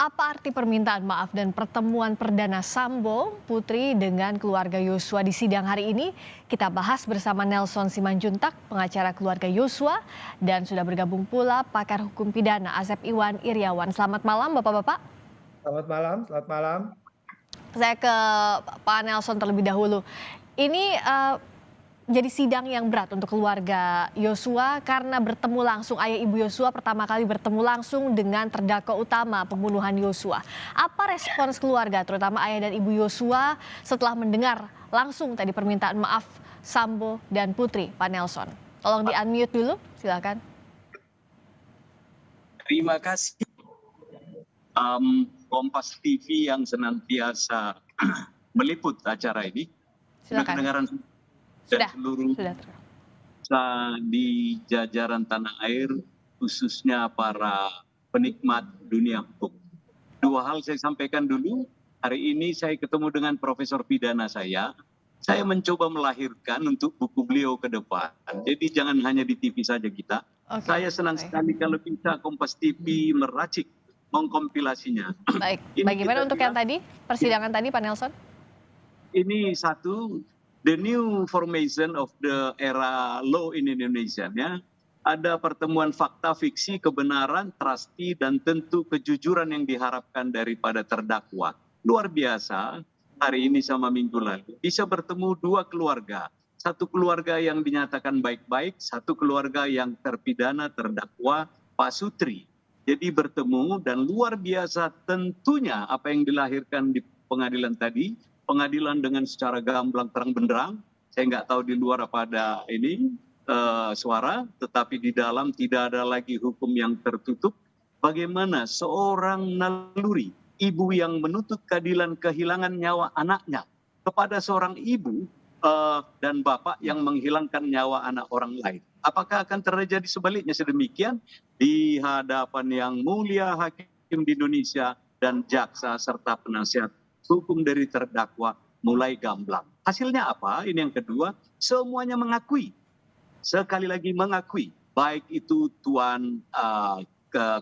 Apa arti permintaan maaf dan pertemuan perdana Sambo, Putri dengan keluarga Yosua di sidang hari ini? Kita bahas bersama Nelson Simanjuntak, pengacara keluarga Yosua, dan sudah bergabung pula pakar hukum pidana Asep Iwan Iryawan. Selamat malam Bapak-Bapak. Selamat malam, selamat malam. Saya ke Pak Nelson terlebih dahulu. Ini jadi sidang yang berat untuk keluarga Yosua karena bertemu langsung ayah ibu Yosua pertama kali bertemu langsung dengan terdakwa utama pembunuhan Yosua. Apa respons keluarga terutama ayah dan ibu Yosua setelah mendengar langsung tadi permintaan maaf Sambo dan Putri, Pak Nelson? Tolong di-unmute dulu, silakan. Terima kasih Kompas TV yang senantiasa meliput acara ini. Sudah Silakan. kedengaran dan seluruh Sudah. di jajaran tanah air, khususnya para penikmat dunia hukum. Dua hal saya sampaikan dulu. Hari ini saya ketemu dengan profesor pidana saya. Saya mencoba melahirkan untuk buku beliau ke depan. Jadi jangan hanya di TV saja kita. Saya senang sekali kalau bisa Kompas TV meracik, mengkompilasinya. Baik, bagaimana untuk yang tadi, persidangan tadi Pak Nelson? Ini satu, the new formation of the era law in Indonesia. Ya. Ada pertemuan fakta, fiksi, kebenaran, trusty, dan tentu kejujuran yang diharapkan daripada terdakwa. Luar biasa, hari ini sama minggu lalu. Bisa bertemu dua keluarga. Satu keluarga yang dinyatakan baik-baik, satu keluarga yang terpidana, terdakwa, Pak Sutri. Jadi bertemu dan luar biasa tentunya apa yang dilahirkan di pengadilan tadi, pengadilan dengan secara gamblang terang benderang, saya nggak tahu di luar apa ada ini suara, tetapi di dalam tidak ada lagi hukum yang tertutup. Bagaimana seorang naluri, ibu yang menuntut keadilan kehilangan nyawa anaknya kepada seorang ibu dan bapak yang menghilangkan nyawa anak orang lain. Apakah akan terjadi sebaliknya sedemikian di hadapan yang mulia hakim di Indonesia dan jaksa serta penasihat hukum dari terdakwa mulai gamblang. Hasilnya apa? Ini yang kedua, semuanya mengakui. Sekali lagi mengakui, baik itu tuan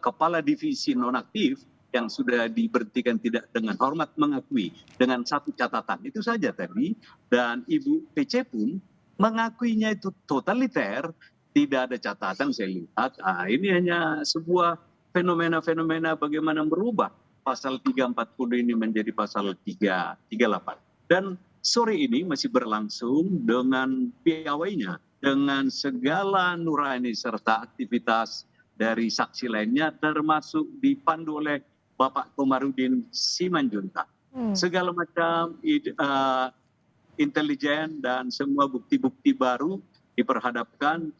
kepala divisi nonaktif yang sudah diberhentikan tidak dengan hormat mengakui dengan satu catatan. Itu saja tadi. Dan Ibu PC pun mengakuinya itu totaliter, tidak ada catatan saya lihat. Ini hanya sebuah fenomena-fenomena bagaimana merubah pasal 340 ini menjadi pasal 338. Dan sore ini masih berlangsung dengan piawainya, dengan segala nurani serta aktivitas dari saksi lainnya, termasuk dipandu oleh Bapak Komarudin Simanjuntak. Segala macam intelijen dan semua bukti-bukti baru diperhadapkan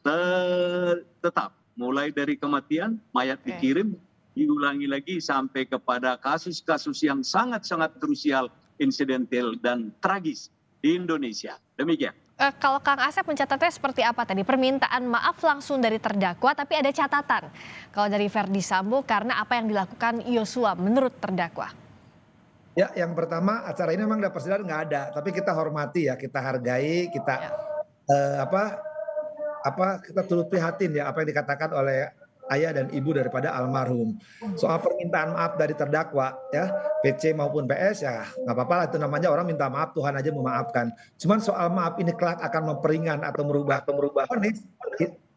tetap. Mulai dari kematian, mayat dikirim, diulangi lagi sampai kepada kasus-kasus yang sangat-sangat krusial, insidental dan tragis di Indonesia. Demikian. Kalau Kang Asep mencatatnya seperti apa tadi? Permintaan maaf langsung dari terdakwa tapi ada catatan. Kalau dari Verdi Sambo karena apa yang dilakukan Yosua menurut terdakwa. Ya, yang pertama acara ini memang persidangan nggak ada, tapi kita hormati ya, kita hargai, kita kita turut prihatin ya apa yang dikatakan oleh ayah dan ibu daripada almarhum. Soal permintaan maaf dari terdakwa ya, PC maupun PS ya nggak apa-apa lah, itu namanya orang minta maaf, Tuhan aja memaafkan. Cuman soal maaf ini kelak akan memperingan atau merubah vonis,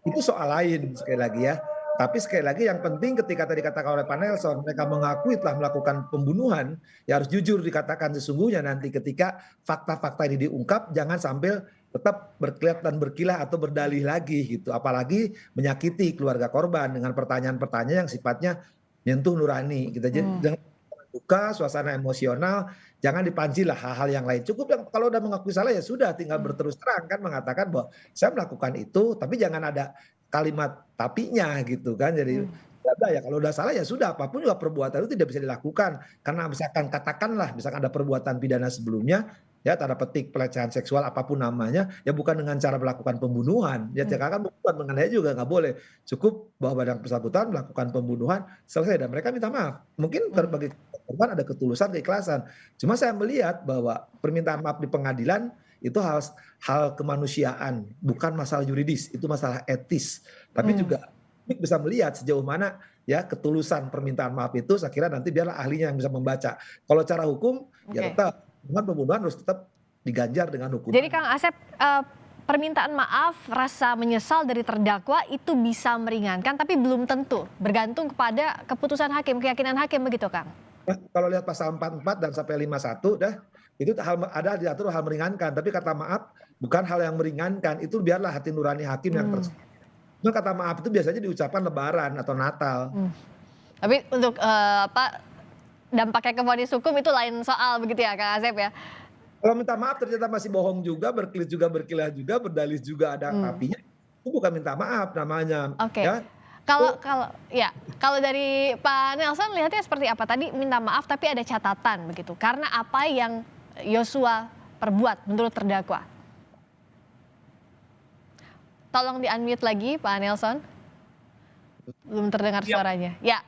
itu soal lain sekali lagi ya. Tapi sekali lagi yang penting ketika tadi katakan oleh Pak Nelson, mereka mengakui telah melakukan pembunuhan, ya harus jujur dikatakan sesungguhnya nanti ketika fakta-fakta ini diungkap, jangan sambil tetap berkelihat dan berkilah atau berdalih lagi gitu. Apalagi menyakiti keluarga korban dengan pertanyaan-pertanyaan yang sifatnya menyentuh nurani. Kita jangan buka suasana emosional, jangan dipancing lah hal-hal yang lain. Cukup yang kalau udah mengakui salah ya sudah, tinggal berterus terang kan mengatakan bahwa saya melakukan itu, tapi jangan ada kalimat tapinya gitu kan. Jadi ya kalau udah salah ya sudah, apapun juga perbuatan itu tidak bisa dilakukan karena misalkan katakanlah misalkan ada perbuatan pidana sebelumnya ya, tanda petik pelecehan seksual apapun namanya, ya bukan dengan cara melakukan pembunuhan. Ya kan pembunuhan mengenai juga nggak boleh. Cukup bahwa yang bersangkutan melakukan pembunuhan selesai dan mereka minta maaf. Mungkin bagi korban ada ketulusan, keikhlasan. Cuma saya melihat bahwa permintaan maaf di pengadilan itu hal kemanusiaan, bukan masalah yuridis, itu masalah etis. Tapi juga bisa melihat sejauh mana ya ketulusan permintaan maaf itu, saya kira nanti biarlah ahlinya yang bisa membaca. Kalau cara hukum ya Oke. tetap dengan pembunuhan harus tetap diganjar dengan hukuman. Jadi Kang Asep, permintaan maaf, rasa menyesal dari terdakwa itu bisa meringankan, tapi belum tentu, bergantung kepada keputusan hakim, keyakinan hakim begitu Kang? Nah, kalau lihat pasal 44 dan sampai 51 dah itu ada diatur hal meringankan, tapi kata maaf bukan hal yang meringankan, itu biarlah hati nurani hakim yang Cuma kata maaf itu biasanya diucapkan Lebaran atau Natal. Tapi untuk dampaknya ke vonis hukum itu lain soal begitu ya Kang Asep ya? Kalau minta maaf ternyata masih bohong juga, berkelit juga, berkilah juga, berdalih juga ada apinya, itu bukan minta maaf namanya. Oke. Ya. Kalau dari Pak Nelson lihatnya seperti apa? Tadi minta maaf tapi ada catatan begitu. Karena apa yang Yosua perbuat menurut terdakwa? Tolong di-unmute lagi Pak Nelson. Belum terdengar suaranya. Ya.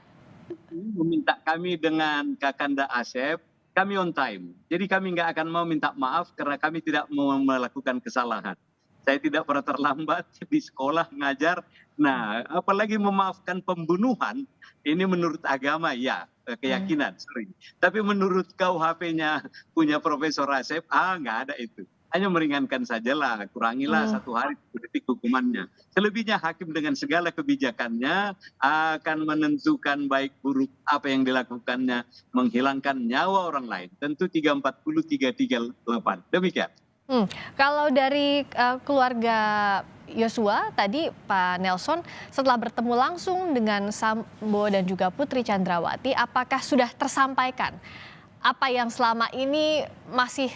Meminta kami dengan Kakanda Asep, kami on time. Jadi kami nggak akan mau minta maaf karena kami tidak mau melakukan kesalahan. Saya tidak pernah terlambat di sekolah ngajar. Nah, apalagi memaafkan pembunuhan, ini menurut agama ya, keyakinan, sorry. Tapi menurut KUHP-nya punya Profesor Asep, nggak ada itu. Hanya meringankan sajalah, kurangilah 1 hari 1 detik hukumannya. Selebihnya hakim dengan segala kebijakannya akan menentukan baik buruk apa yang dilakukannya, menghilangkan nyawa orang lain. Tentu 340, 338. Demikian. Kalau dari keluarga Yosua tadi Pak Nelson setelah bertemu langsung dengan Sambo dan juga Putri Chandrawati, apakah sudah tersampaikan apa yang selama ini masih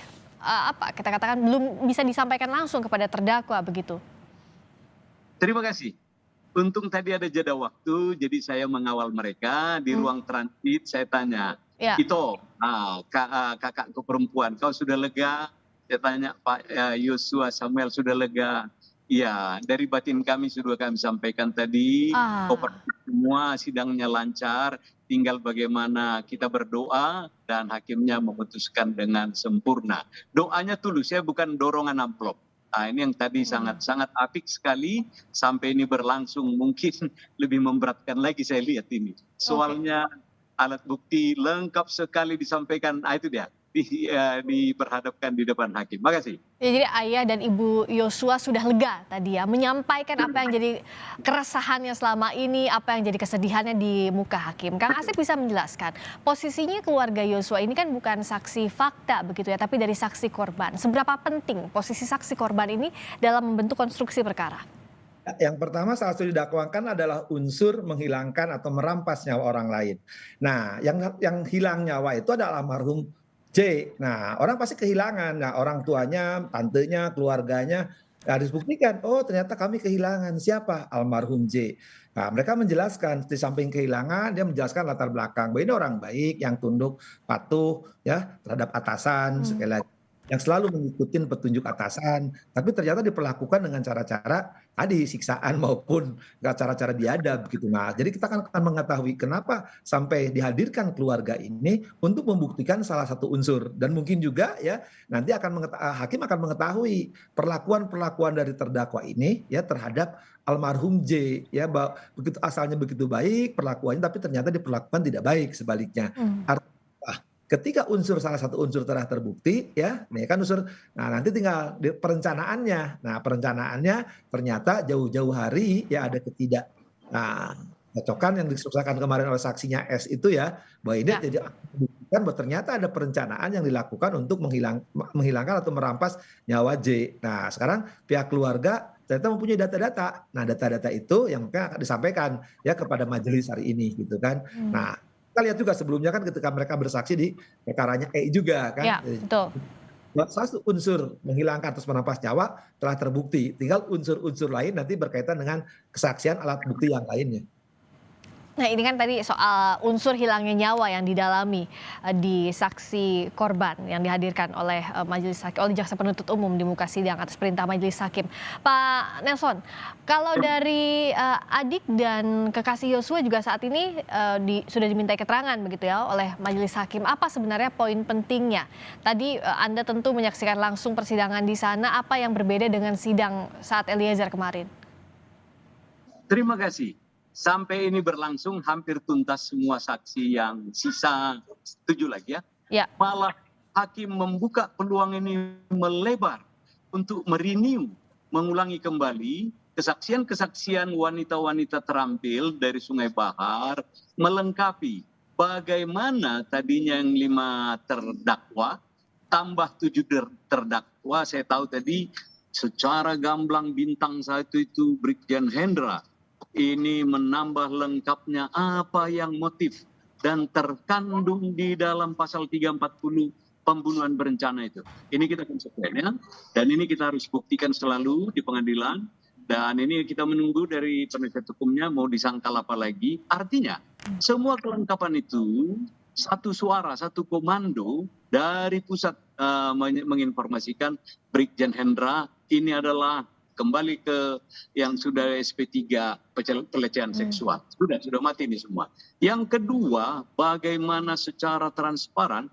kita katakan belum bisa disampaikan langsung kepada terdakwa begitu? Terima kasih. Untung tadi ada jeda waktu, jadi saya mengawal mereka di ruang transit. Saya tanya, Ya. Ito, kakakku perempuan, kau sudah lega? Saya tanya Pak Yosua Samuel sudah lega. Iya, dari batin kami sudah kami sampaikan tadi, semua sidangnya lancar, tinggal bagaimana kita berdoa dan hakimnya memutuskan dengan sempurna. Doanya tulus, ya bukan dorongan amplop. Nah, ini yang tadi sangat apik sekali, sampai ini berlangsung mungkin lebih memberatkan lagi saya lihat ini. Soalnya alat bukti lengkap sekali disampaikan, itu dia. Diperhadapkan di depan hakim. Makasih. Ya, jadi ayah dan ibu Yosua sudah lega tadi ya, menyampaikan apa yang jadi keresahannya selama ini, apa yang jadi kesedihannya di muka hakim. Kang Asep bisa menjelaskan, posisinya keluarga Yosua ini kan bukan saksi fakta begitu ya, tapi dari saksi korban. Seberapa penting posisi saksi korban ini dalam membentuk konstruksi perkara? Yang pertama salah satu didakwakan adalah unsur menghilangkan atau merampas nyawa orang lain. Nah, yang hilang nyawa itu adalah almarhum J. Nah, orang pasti kehilangan. Nah, orang tuanya, tantenya, keluarganya harus buktikan, oh ternyata kami kehilangan siapa? Almarhum J. Nah, mereka menjelaskan di samping kehilangan, dia menjelaskan latar belakang. Bahwa ini orang baik yang tunduk, patuh ya terhadap atasan, sekali lagi yang selalu mengikuti petunjuk atasan, tapi ternyata diperlakukan dengan cara-cara tadi siksaan maupun cara-cara biadab gitu. Nah, jadi kita akan mengetahui kenapa sampai dihadirkan keluarga ini untuk membuktikan salah satu unsur, dan mungkin juga ya nanti hakim akan mengetahui perlakuan dari terdakwa ini ya terhadap almarhum J ya, begitu asalnya begitu baik perlakuannya, tapi ternyata diperlakukan tidak baik sebaliknya. Ketika salah satu unsur telah terbukti ya, ini kan unsur, nah nanti tinggal perencanaannya. Nah, perencanaannya ternyata jauh-jauh hari ya ada cocokan yang disuksakan kemarin oleh saksinya S itu ya, bahwa ini jadi buktikan bahwa ternyata ada perencanaan yang dilakukan untuk menghilangkan atau merampas nyawa J. Nah, sekarang pihak keluarga ternyata mempunyai data-data. Nah, data-data itu yang akan disampaikan ya kepada majelis hari ini gitu kan. Nah, kita lihat juga sebelumnya kan ketika mereka bersaksi di perkaranya E juga kan. Ya, betul. Salah satu unsur menghilangkan atau merampas nyawa telah terbukti. Tinggal unsur-unsur lain nanti berkaitan dengan kesaksian alat bukti yang lainnya. Nah, ini kan tadi soal unsur hilangnya nyawa yang didalami di saksi korban yang dihadirkan oleh majelis hakim, oleh jaksa penuntut umum di muka sidang atas perintah majelis hakim. Pak Nelson, kalau dari adik dan kekasih Yosua juga saat ini sudah dimintai keterangan begitu ya oleh majelis hakim. Apa sebenarnya poin pentingnya? Tadi Anda tentu menyaksikan langsung persidangan di sana. Apa yang berbeda dengan sidang saat Eliezer kemarin? Terima kasih. sampai ini berlangsung hampir tuntas semua saksi yang sisa 7 lagi ya. Ya. Malah hakim membuka peluang ini melebar untuk merenew, mengulangi kembali kesaksian-kesaksian wanita-wanita terampil dari Sungai Bahar, melengkapi bagaimana tadinya yang 5 terdakwa, tambah 7 terdakwa. Saya tahu tadi secara gamblang bintang satu itu Brigjen Hendra ini menambah lengkapnya apa yang motif dan terkandung di dalam pasal 340 pembunuhan berencana itu. Ini kita konsekuennya dan ini kita harus buktikan selalu di pengadilan. Dan ini kita menunggu dari penasihat hukumnya mau disangkal apa lagi. Artinya semua kelengkapan itu satu suara, satu komando dari pusat menginformasikan Brigjen Hendra ini adalah kembali ke yang sudah SP3 pelecehan seksual. Sudah mati ini semua. Yang kedua, bagaimana secara transparan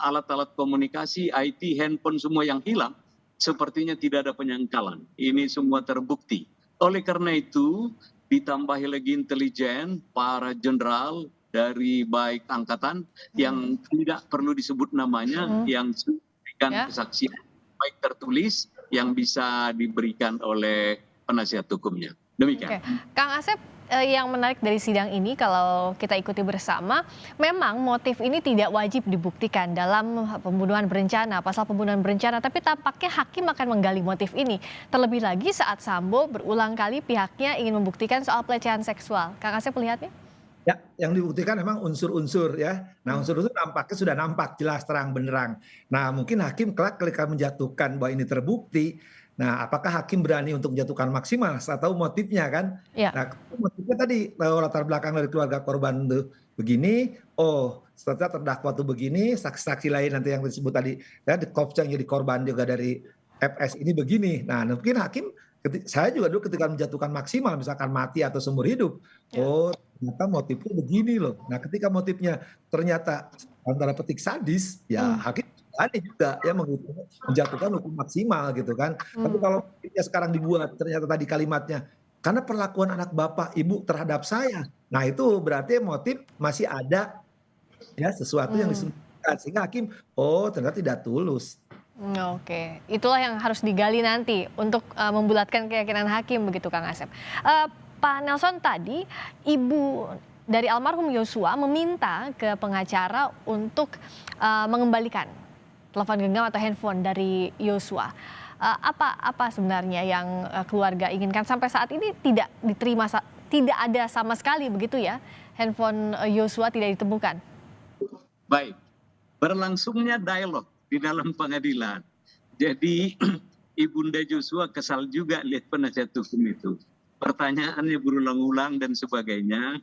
alat-alat komunikasi, IT, handphone semua yang hilang sepertinya tidak ada penyangkalan. Ini semua terbukti. Oleh karena itu, ditambahi lagi intelijen, para jenderal dari baik angkatan yang tidak perlu disebut namanya, yang memberikan kesaksian baik tertulis yang bisa diberikan oleh penasihat hukumnya. Demikian. Kang Asep, yang menarik dari sidang ini kalau kita ikuti bersama, memang motif ini tidak wajib dibuktikan dalam pembunuhan berencana, pasal pembunuhan berencana, tapi tampaknya hakim akan menggali motif ini. Terlebih lagi saat Sambo berulang kali pihaknya ingin membuktikan soal pelecehan seksual. Kang Asep melihatnya? Ya, yang dibuktikan memang unsur-unsur ya. Nah, unsur-unsur nampaknya sudah nampak jelas terang benderang. Nah, mungkin hakim kelak ketika menjatuhkan bahwa ini terbukti, nah apakah hakim berani untuk menjatuhkan maksimal setelah tahu motifnya kan? Ya. Nah, motifnya tadi latar belakang dari keluarga korban tuh begini, oh setelah terdakwa tuh begini, saksi-saksi lain nanti yang disebut tadi ya di yang jadi korban juga dari FS ini begini. Nah, mungkin hakim saya juga dulu ketika menjatuhkan maksimal misalkan mati atau seumur hidup, oh ternyata motifnya begini loh. Nah, ketika motifnya ternyata antara petik sadis, ya hakim berani juga ya menjatuhkan hukum maksimal gitu kan. Tapi kalau motifnya sekarang dibuat ternyata tadi kalimatnya karena perlakuan anak bapak ibu terhadap saya, nah itu berarti motif masih ada ya sesuatu yang disembunyikan sehingga hakim oh ternyata tidak tulus. Oke, itulah yang harus digali nanti untuk membulatkan keyakinan hakim begitu Kang Asep. Pak Nelson, tadi ibu dari almarhum Yosua meminta ke pengacara untuk mengembalikan telepon genggam atau handphone dari Yosua. Apa sebenarnya yang keluarga inginkan? Sampai saat ini tidak diterima, tidak ada sama sekali begitu ya, handphone Yosua tidak ditemukan. Baik, berlangsungnya dialog di dalam pengadilan. Jadi Ibunda Joshua kesal juga lihat penasihat hukum itu. Pertanyaannya berulang-ulang dan sebagainya.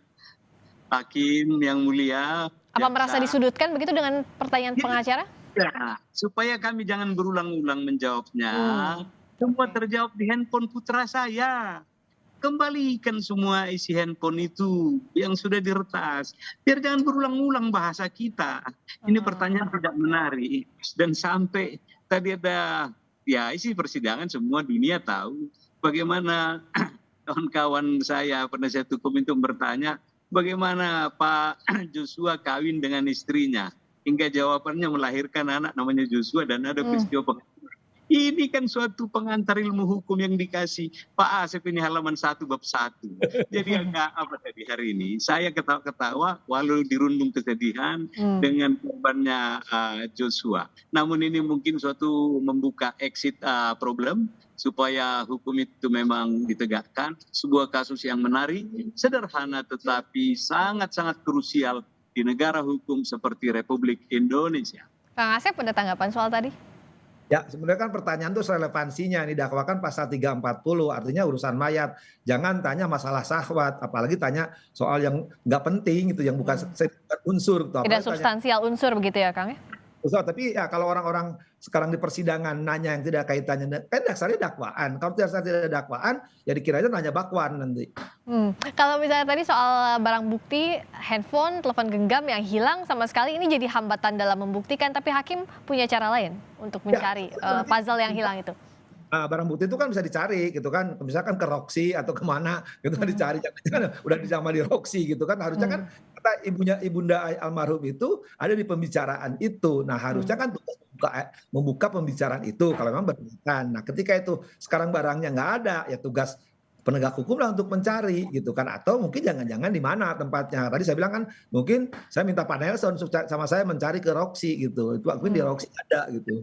Hakim yang mulia. Apa merasa disudutkan begitu dengan pertanyaan pengacara? Ya, supaya kami jangan berulang-ulang menjawabnya. Semua terjawab di handphone putra saya. Kembalikan semua isi handphone itu yang sudah diretas. Biar jangan berulang-ulang bahasa kita. Ini pertanyaan tidak menarik. Dan sampai tadi ada ya isi persidangan semua dunia tahu bagaimana kawan-kawan saya penasihat hukum itu bertanya bagaimana Pak Joshua kawin dengan istrinya. Hingga jawabannya melahirkan anak namanya Joshua dan ada peristiwa pengaturan. Ini kan suatu pengantar ilmu hukum yang dikasih Pak Asep ini halaman 1 bab 1. Jadi agak apa tadi hari ini saya ketawa-ketawa walau dirundung kesedihan dengan korbannya Joshua. Namun ini mungkin suatu membuka exit problem supaya hukum itu memang ditegakkan. Sebuah kasus yang menarik, sederhana tetapi sangat-sangat krusial di negara hukum seperti Republik Indonesia. Kang Asep ada tanggapan soal tadi? Ya, sebenarnya kan pertanyaan tuh relevansinya ini dakwakan pasal 340 artinya urusan mayat. Jangan tanya masalah syahwat, apalagi tanya soal yang nggak penting itu yang bukan unsur. Tidak substansial unsur begitu ya Kang ya? Tapi ya kalau orang-orang sekarang di persidangan nanya yang tidak kaitannya, kan dasarnya dakwaan. Kalau tidak dakwaan, ya dikiranya nanya bakwan nanti. Kalau misalnya tadi soal barang bukti, handphone, telepon genggam yang hilang sama sekali ini jadi hambatan dalam membuktikan, tapi hakim punya cara lain untuk mencari puzzle yang hilang itu. Nah, barang bukti itu kan bisa dicari gitu kan, misalkan ke Roxy atau kemana gitu kan Hmm. dicari, jangan udah sama di Roxy gitu kan, harusnya kan Hmm. kata ibunda almarhum itu ada di pembicaraan itu. Nah, harusnya Hmm. kan tugas membuka pembicaraan itu kalau memang berkaitan. Nah, ketika itu sekarang barangnya nggak ada, ya tugas penegak hukum lah untuk mencari gitu kan, atau mungkin jangan-jangan di mana tempatnya. Tadi saya bilang kan mungkin saya minta Pak Nelson sama saya mencari ke Roxy gitu, itu akuin di Hmm. Roxy ada gitu.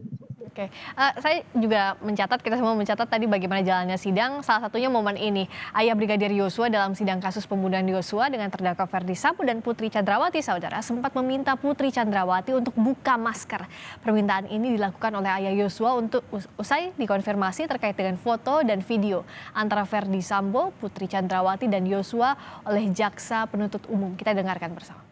Oke, saya juga mencatat, kita semua mencatat tadi bagaimana jalannya sidang, salah satunya momen ini. Ayah Brigadir Yosua dalam sidang kasus pembunuhan Yosua dengan terdakwa Ferdi Sambo dan Putri Chandrawati, saudara, sempat meminta Putri Chandrawati untuk buka masker. Permintaan ini dilakukan oleh ayah Yosua untuk usai dikonfirmasi terkait dengan foto dan video antara Ferdi Sambo, Putri Chandrawati, dan Yosua oleh jaksa penuntut umum. Kita dengarkan bersama.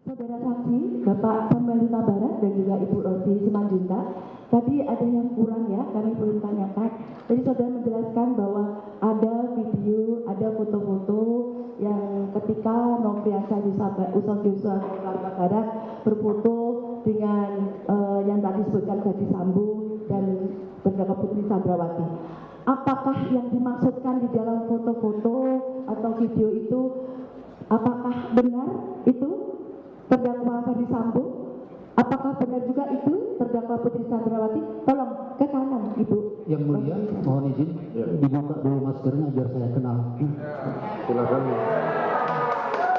Saudara saksi, Bapak Samuel Huta Barat dan juga Ibu Roti Simanjuntak, tadi ada yang kurang ya, kami belum tanyakan. Jadi saudara menjelaskan bahwa ada video, ada foto-foto yang ketika Nofriansah Usah Joshua Huta Barat berfoto dengan yang tadi disebutkan Ferdi Sambo dan terdakwa Putri Chandrawati. Apakah yang dimaksudkan di dalam foto-foto atau video itu, apakah benar itu terdakwa Ferdi Sambo? Apakah benar juga itu terdakwa Putri Chandrawati? Tolong ke kanan, Ibu. Yang mulia, mohon izin dibuka dulu maskernya biar saya kenal. Silakan.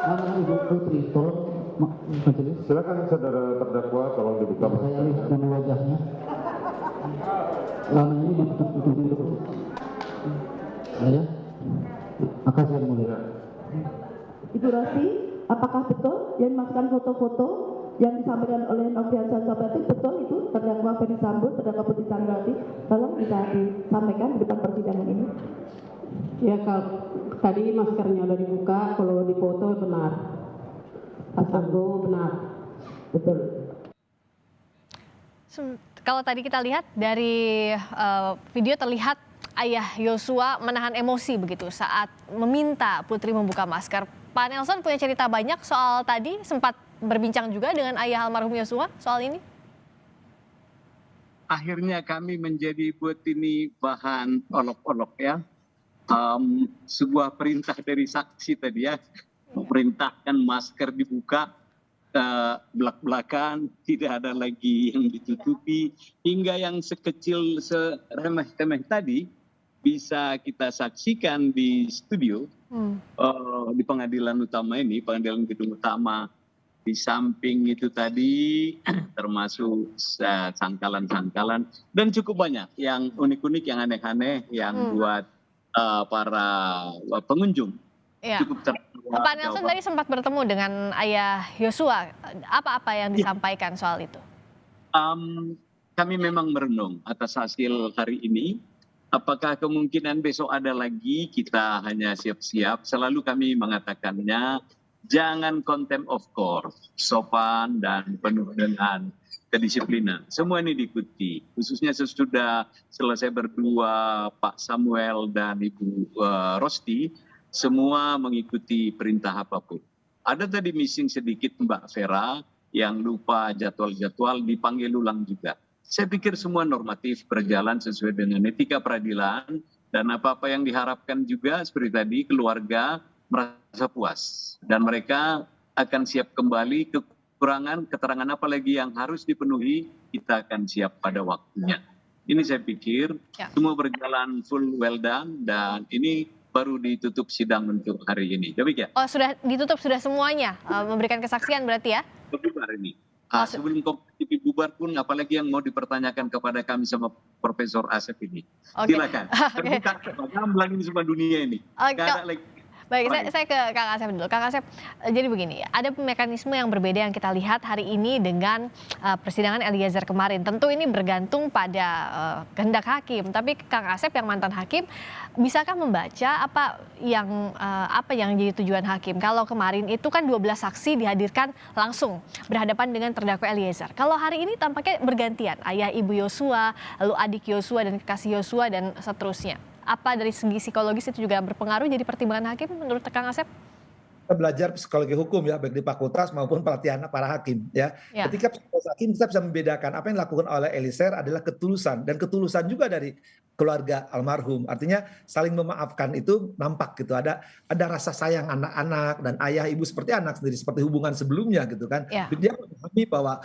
Mana Ibu Putri? Tolong majelis. Silakan saudara terdakwa, tolong dibuka Saya masker. lihat dulu wajahnya. Lama ini ditutup dulu. Ya. Makasih yang mulia. Ibu Rosi, apakah betul yang dimaksudkan foto-foto yang disampaikan oleh Nofriansah Sobrati betul itu terdakwa Ferdi Sambo, terdakwa Putri Chandrawati? Tolong bisa disampaikan di depan persidangan ini. Ya, kalau tadi maskernya udah dibuka, kalau di foto benar. Pak Sambo benar. Betul. Kalau tadi kita lihat dari video terlihat ayah Yosua menahan emosi begitu saat meminta Putri membuka masker. Pak Nelson punya cerita banyak soal tadi, sempat berbincang juga dengan ayah almarhum Yosua soal ini? Akhirnya kami menjadi buat ini bahan olok-olok ya. Sebuah perintah dari saksi tadi ya, memerintahkan masker dibuka belak-belakan, tidak ada lagi yang ditutupi, hingga yang sekecil seremeh-temeh tadi bisa kita saksikan di studio di pengadilan utama ini, pengadilan gedung utama. Di samping itu tadi termasuk sangkalan-sangkalan dan cukup banyak yang unik-unik, yang aneh-aneh yang buat para pengunjung. Ya. Cukup tertawa. Pak Nelson tadi sempat bertemu dengan ayah Yosua. Apa-apa yang disampaikan soal itu? Kami memang merenung atas hasil hari ini. Apakah kemungkinan besok ada lagi? Kita hanya siap-siap. Selalu kami mengatakannya, jangan contempt of court, sopan dan penuh dengan kedisiplinan. Semua ini diikuti. Khususnya sesudah selesai berdua Pak Samuel dan Ibu Rosti, semua mengikuti perintah apapun. Ada tadi missing sedikit Mbak Vera yang lupa jadwal-jadwal, dipanggil ulang juga. Saya pikir semua normatif berjalan sesuai dengan etika peradilan, dan apa-apa yang diharapkan juga seperti tadi keluarga merasa puas dan mereka akan siap kembali. Kekurangan keterangan apa lagi yang harus dipenuhi, kita akan siap pada waktunya. Ini saya pikir semua berjalan full well done, dan ini baru ditutup sidang untuk hari ini. Demikian. Oh, sudah ditutup, sudah semuanya memberikan kesaksian berarti ya? Bubar ini. Sebelum kompetisi bubar pun, apalagi yang mau dipertanyakan kepada kami sama Profesor Asep ini. Silakan. Terbuka, ini semua dunia ini. Nggak ada lagi. Baik, saya ke Kang Asep dulu. Kang Asep, jadi begini, ada mekanisme yang berbeda yang kita lihat hari ini dengan persidangan Eliezer kemarin. Tentu ini bergantung pada kehendak hakim. Tapi Kang Asep yang mantan hakim, bisakah membaca apa yang jadi tujuan hakim? Kalau kemarin itu kan 12 saksi dihadirkan langsung berhadapan dengan terdakwa Eliezer. Kalau hari ini tampaknya bergantian, ayah ibu Yosua, lalu adik Yosua dan kekasih Yosua dan seterusnya. Apa dari segi psikologis itu juga berpengaruh jadi pertimbangan hakim menurut Kang Asep? Kita belajar psikologi hukum ya, baik di fakultas maupun pelatihan para hakim ya. Ketika psikologi hakim kita bisa membedakan apa yang dilakukan oleh Eliezer adalah ketulusan, dan ketulusan juga dari keluarga almarhum. Artinya saling memaafkan itu nampak gitu, ada rasa sayang anak-anak dan ayah ibu seperti anak sendiri, seperti hubungan sebelumnya gitu kan. Dia memahami bahwa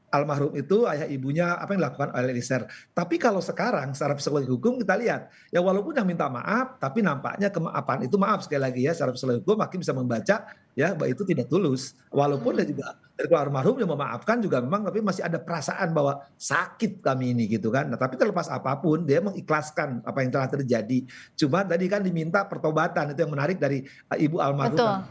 almarhum itu ayah ibunya apa yang dilakukan oleh Eliezer. Tapi kalau sekarang secara psikologi hukum kita lihat ya, walaupun yang minta maaf tapi nampaknya kemaafan itu, maaf sekali lagi ya, secara psikologi hukum hakim bisa membaca ya bahwa itu tidak tulus. Walaupun dia juga dari keluarga almarhum yang memaafkan juga memang, tapi masih ada perasaan bahwa sakit kami ini gitu kan. Nah, tapi terlepas apapun dia mengikhlaskan apa yang telah terjadi. Cuma tadi kan diminta pertobatan, itu yang menarik dari ibu almarhum.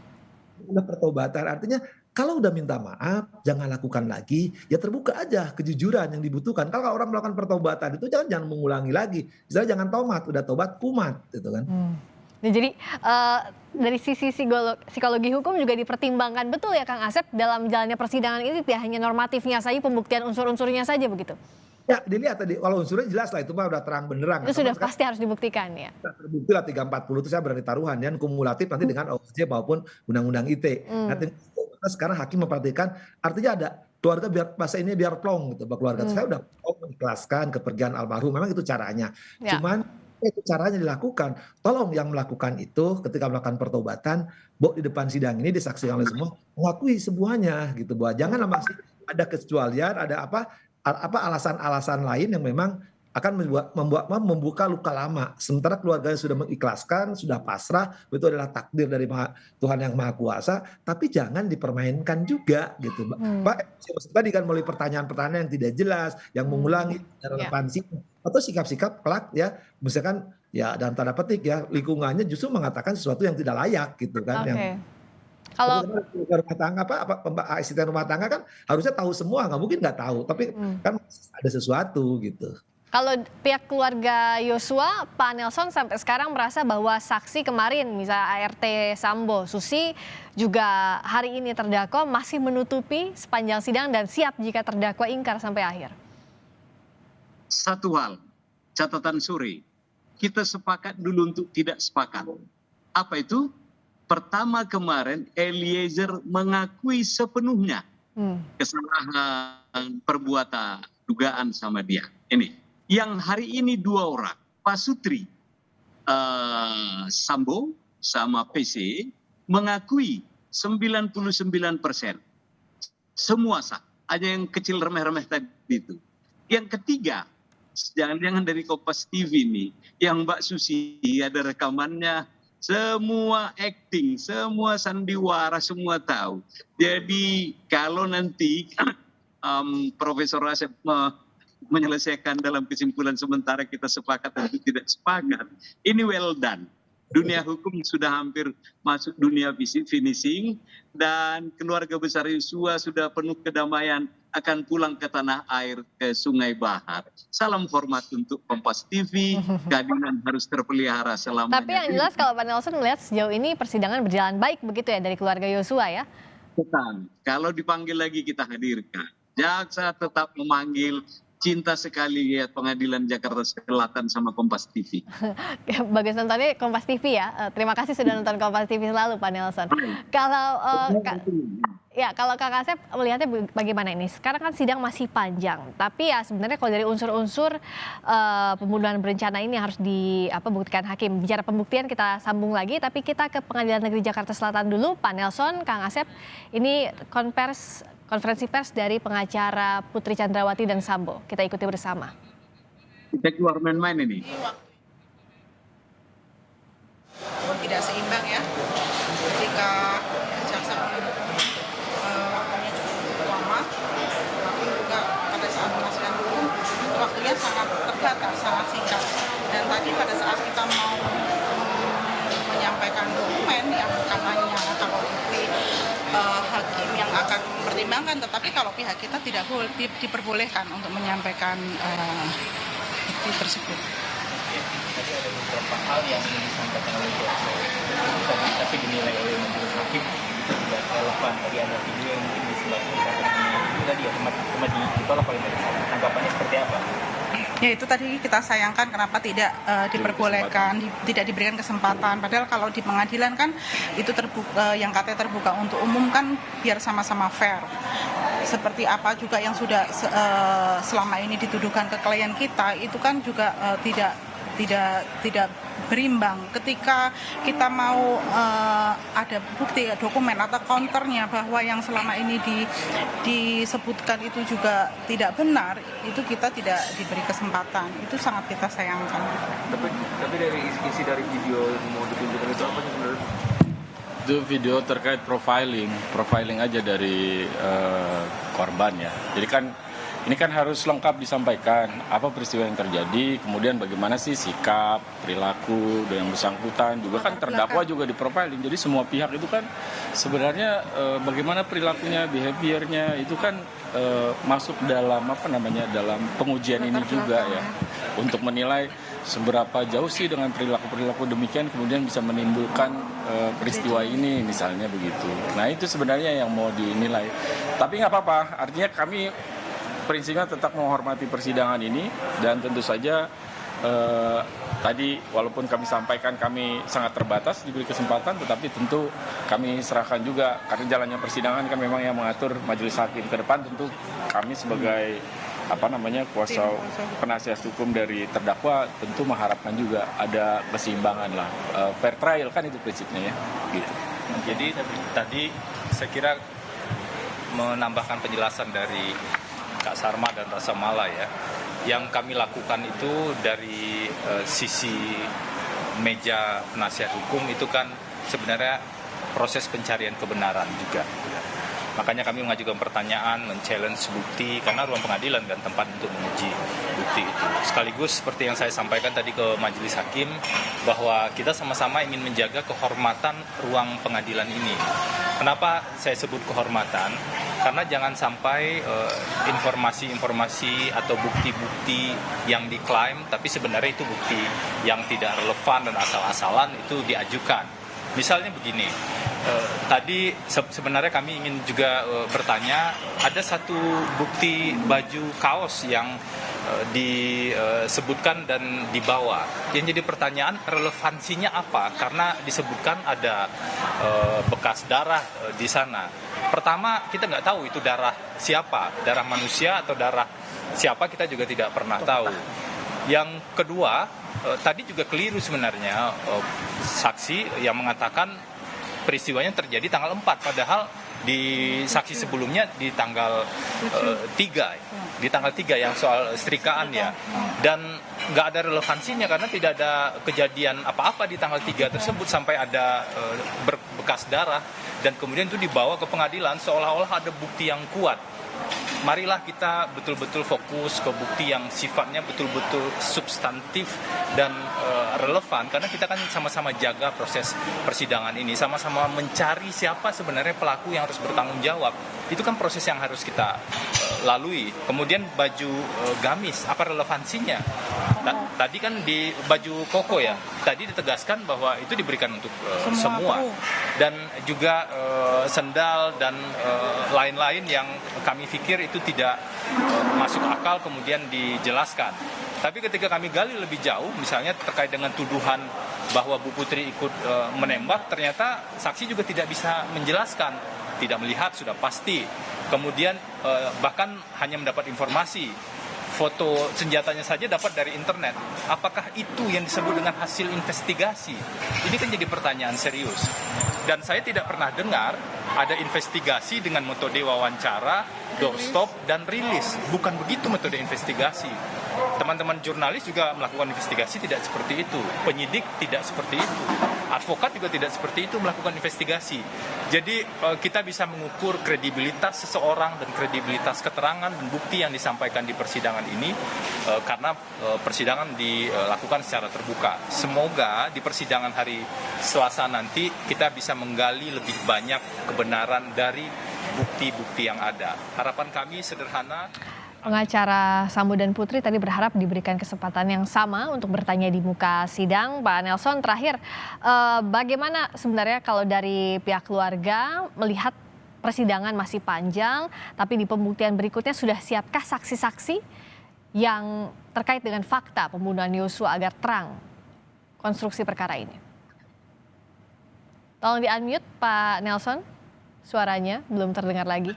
Ada pertobatan, artinya kalau udah minta maaf, jangan lakukan lagi, ya terbuka aja kejujuran yang dibutuhkan. Kalau orang melakukan pertobatan itu jangan mengulangi lagi. Misalnya jangan tomat, udah tobat kumat gitu kan. Nah, jadi dari sisi psikologi hukum juga dipertimbangkan betul ya Kang Asep dalam jalannya persidangan ini, tidak hanya normatifnya saja, pembuktian unsur-unsurnya saja begitu? Ya dilihat tadi, kalau unsurnya jelas lah, itu mah udah terang benderang. Itu sudah pasti harus dibuktikan ya? Terbukti lah 340 itu saya berani taruhan, dan kumulatif nanti dengan OJK maupun Undang-Undang ITE. Nanti sekarang hakim memperhatikan, artinya ada keluarga biar bahasa ini biar plong gitu, keluarga saya udah mengikhlaskan kepergian almarhum, memang itu caranya. Cuman itu caranya dilakukan. Tolong yang melakukan itu ketika melakukan pertobatan, di depan sidang ini disaksikan oleh semua, mengakui semuanya gitu, bahwa jangan masih ada kecualian, ada alasan-alasan lain yang memang akan membuka luka lama. Sementara keluarganya sudah mengikhlaskan, sudah pasrah, itu adalah takdir dari Tuhan yang Maha Kuasa, tapi jangan dipermainkan juga gitu. Pak, tadi kan melalui pertanyaan-pertanyaan yang tidak jelas, yang mengulangi relevansi atau sikap-sikap kelak ya, misalkan ya dalam tanda petik ya, lingkungannya justru mengatakan sesuatu yang tidak layak gitu kan. Kalau rumah tangga asisten rumah tangga kan harusnya tahu semua, nggak mungkin nggak tahu, tapi kan ada sesuatu gitu. Kalau pihak keluarga Yosua, Pak Nelson sampai sekarang merasa bahwa saksi kemarin, misalnya ART Sambo, Susi, juga hari ini terdakwa masih menutupi sepanjang sidang dan siap jika terdakwa ingkar sampai akhir. Satu hal, catatan sore, kita sepakat dulu untuk tidak sepakat. Apa itu? Pertama kemarin Eliezer mengakui sepenuhnya kesalahan perbuatan dugaan sama dia. Ini. Yang hari ini dua orang, Pak Sutri Sambo sama PC mengakui 99%. Semua sah, hanya yang kecil remeh-remeh tadi itu. Yang ketiga, jangan-jangan dari Kompas TV ini, yang Mbak Susi ada rekamannya, semua acting, semua sandiwara, semua tahu. Jadi kalau nanti Profesor Asep menyelesaikan dalam kesimpulan sementara kita sepakat atau tidak sepakat, ini well done. Dunia hukum sudah hampir masuk dunia finishing, dan keluarga besar Yosua sudah penuh kedamaian akan pulang ke tanah air, ke Sungai Bahar. Salam hormat untuk Kompas TV, keadilan harus terpelihara selamanya. Tapi yang jelas kalau Pak Nelson melihat sejauh ini persidangan berjalan baik begitu ya dari keluarga Yosua ya? Betul. Kalau dipanggil lagi kita hadirkan. Jaksa tetap memanggil, cinta sekali lihat Pengadilan Jakarta Selatan sama Kompas TV. Bagus nontonnya Kompas TV ya. Terima kasih sudah nonton Kompas TV selalu Pak Nelson. Kalau Kak Asep melihatnya bagaimana ini? Sekarang kan sidang masih panjang, tapi ya sebenarnya kalau dari unsur-unsur pembunuhan berencana ini harus dibuktikan hakim. Bicara pembuktian kita sambung lagi, tapi kita ke Pengadilan Negeri Jakarta Selatan dulu. Pak Nelson, Kang Asep, ini konferensi pers dari pengacara Putri Chandrawati dan Sambo. Kita ikuti bersama. Kita keluar main-main ini. Tidak seimbang ya, ketika jaksa waktunya cukup lama, tapi juga pada saat penasihat hukum waktunya sangat terbatas, sangat singkat. Dan tadi pada saat kita mau menyampaikan perkaranya, kalau bukti hakim yang akan mempertimbangkan, tetapi kalau pihak kita tidak boleh diperbolehkan untuk menyampaikan bukti tersebut. Tadi ada beberapa hal yang ingin disampaikan oleh jaksa, tapi dinilai oleh majelis hakim itu tidak relevan. Tadi ada video yang mungkin disebabkan itu tadi ya cuma ditolak oleh majelis hakim. Tanggapannya seperti apa? Ya itu tadi kita sayangkan kenapa tidak diperbolehkan, tidak diberikan kesempatan. Padahal kalau di pengadilan kan itu terbuka, yang katanya terbuka untuk umum kan biar sama-sama fair. Seperti apa juga yang sudah selama ini dituduhkan ke klien kita itu kan juga tidak berimbang. Ketika kita mau ada bukti dokumen atau counternya bahwa yang selama ini disebutkan itu juga tidak benar, itu kita tidak diberi kesempatan. Itu sangat kita sayangkan. Tapi dari isi dari video yang mau ditunjukkan itu apa sih sebenarnya? Itu video terkait profiling aja dari korban ya. Jadi kan ini kan harus lengkap disampaikan apa peristiwa yang terjadi, kemudian bagaimana sih sikap, perilaku yang bersangkutan, juga kan terdakwa juga diprofiling. Jadi semua pihak itu kan sebenarnya bagaimana perilakunya, behaviornya itu kan masuk dalam dalam pengujian ini juga ya, untuk menilai seberapa jauh sih dengan perilaku demikian kemudian bisa menimbulkan peristiwa ini misalnya begitu. Nah itu sebenarnya yang mau dinilai. Tapi nggak apa-apa, artinya kami prinsipnya tetap menghormati persidangan ini dan tentu saja tadi walaupun kami sampaikan kami sangat terbatas diberi kesempatan, tetapi tentu kami serahkan juga karena jalannya persidangan kan memang yang mengatur majelis hakim. Ke depan tentu kami sebagai kuasa penasihat hukum dari terdakwa tentu mengharapkan juga ada keseimbangan lah, fair trial kan itu prinsipnya ya gitu. Jadi tadi saya kira menambahkan penjelasan dari Kak Sarma dan Rasa Mala ya, yang kami lakukan itu dari sisi meja penasihat hukum itu kan sebenarnya proses pencarian kebenaran juga. Makanya kami mengajukan pertanyaan, men-challenge bukti, karena ruang pengadilan dan tempat untuk menguji bukti itu. Sekaligus seperti yang saya sampaikan tadi ke majelis hakim, bahwa kita sama-sama ingin menjaga kehormatan ruang pengadilan ini. Kenapa saya sebut kehormatan? Karena jangan sampai informasi-informasi atau bukti-bukti yang diklaim, tapi sebenarnya itu bukti yang tidak relevan dan asal-asalan itu diajukan. Misalnya begini, tadi sebenarnya kami ingin juga bertanya, ada satu bukti baju kaos yang disebutkan dan dibawa. Yang jadi pertanyaan, relevansinya apa? Karena disebutkan ada bekas darah di sana. Pertama, kita nggak tahu itu darah siapa, darah manusia atau darah siapa, kita juga tidak pernah tahu. Yang kedua, tadi juga keliru sebenarnya saksi yang mengatakan peristiwanya terjadi tanggal 4, padahal di saksi sebelumnya di tanggal 3, di tanggal 3 yang soal setrikaan ya, dan nggak ada relevansinya karena tidak ada kejadian apa-apa di tanggal 3 tersebut sampai ada bekas darah dan kemudian itu dibawa ke pengadilan seolah-olah ada bukti yang kuat. Marilah kita betul-betul fokus ke bukti yang sifatnya betul-betul substantif dan relevan, karena kita kan sama-sama jaga proses persidangan ini, sama-sama mencari siapa sebenarnya pelaku yang harus bertanggung jawab. Itu kan proses yang harus kita lalui. Kemudian baju gamis, apa relevansinya? Tadi kan di baju koko ya, tadi ditegaskan bahwa itu diberikan untuk semua. Dan juga sendal dan lain-lain yang kami pikir itu tidak masuk akal kemudian dijelaskan. Tapi ketika kami gali lebih jauh, misalnya terkait dengan tuduhan bahwa Bu Putri ikut menembak, ternyata saksi juga tidak bisa menjelaskan, tidak melihat sudah pasti. Kemudian bahkan hanya mendapat informasi, foto senjatanya saja dapat dari internet. Apakah itu yang disebut dengan hasil investigasi? Ini kan jadi pertanyaan serius. Dan saya tidak pernah dengar ada investigasi dengan metode wawancara, doorstop, dan rilis. Bukan begitu metode investigasi. Teman-teman jurnalis juga melakukan investigasi tidak seperti itu. Penyidik tidak seperti itu. Advokat juga tidak seperti itu melakukan investigasi. Jadi kita bisa mengukur kredibilitas seseorang dan kredibilitas keterangan dan bukti yang disampaikan di persidangan ini karena persidangan dilakukan secara terbuka. Semoga di persidangan hari Selasa nanti kita bisa menggali lebih banyak kebenaran dari bukti-bukti yang ada. Harapan kami sederhana. Pengacara Sambo dan Putri tadi berharap diberikan kesempatan yang sama untuk bertanya di muka sidang. Pak Nelson, terakhir, bagaimana sebenarnya kalau dari pihak keluarga melihat persidangan masih panjang, tapi di pembuktian berikutnya sudah siapkah saksi-saksi yang terkait dengan fakta pembunuhan Yosua agar terang konstruksi perkara ini? Tolong di-unmute Pak Nelson, suaranya belum terdengar lagi.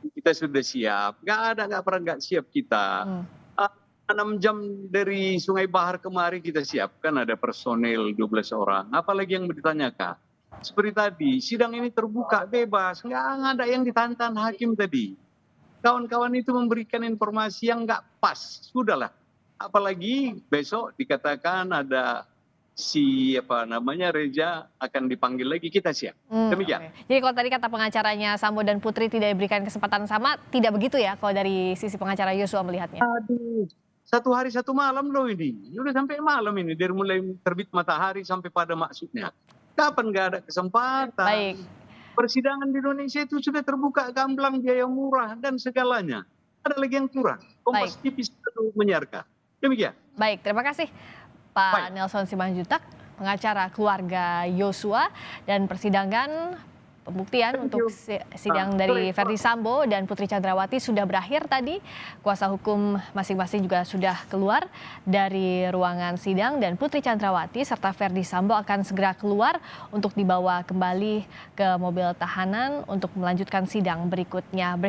Kita sudah siap, nggak pernah siap kita. 6 jam dari Sungai Bahar kemari kita siapkan ada personel 12 orang. Apalagi yang ditanyakan? Seperti tadi, sidang ini terbuka, bebas, nggak ada yang ditantang hakim tadi. Kawan-kawan itu memberikan informasi yang nggak pas, sudahlah. Apalagi besok dikatakan ada Reza akan dipanggil lagi, kita siap. Demikian. Okay. Jadi kalau tadi kata pengacaranya Sambo dan Putri tidak diberikan kesempatan sama, tidak begitu ya kalau dari sisi pengacara Yosua melihatnya? Aduh, 1 hari 1 malam loh ini. Udah sampai malam ini, dari mulai terbit matahari sampai pada maksudnya. Kapan nggak ada kesempatan? Baik. Persidangan di Indonesia itu sudah terbuka, gamblang, biaya murah, dan segalanya. Ada lagi yang kurang. Kompas TV selalu menyiarkan. Demikian. Baik, terima kasih Pak Nelson Simanjuntak, pengacara keluarga Yosua, dan persidangan pembuktian untuk sidang dari Verdi Sambo dan Putri Chandrawati sudah berakhir tadi. Kuasa hukum masing-masing juga sudah keluar dari ruangan sidang dan Putri Chandrawati serta Verdi Sambo akan segera keluar untuk dibawa kembali ke mobil tahanan untuk melanjutkan sidang berikutnya.